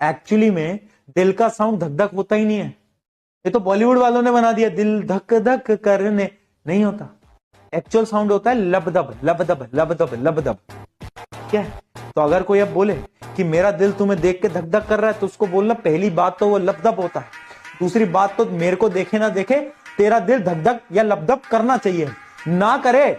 Actually में दिल का साउंड धक धक होता ही नहीं है। ये तो बॉलीवुड वालों ने बना दिया, दिल धक धक करने, नहीं होता। एक्चुअल साउंड होता है लबदब लबदब लबदब लबदब। क्या है? तो अगर कोई अब बोले कि मेरा दिल तुम्हें देख के धक धक कर रहा है, तो उसको बोलना पहली बात तो वो लबदब होता है, दूसरी बात तो मेरे को देखे ना देखे तेरा दिल धक धक या लबदब करना चाहिए, ना करे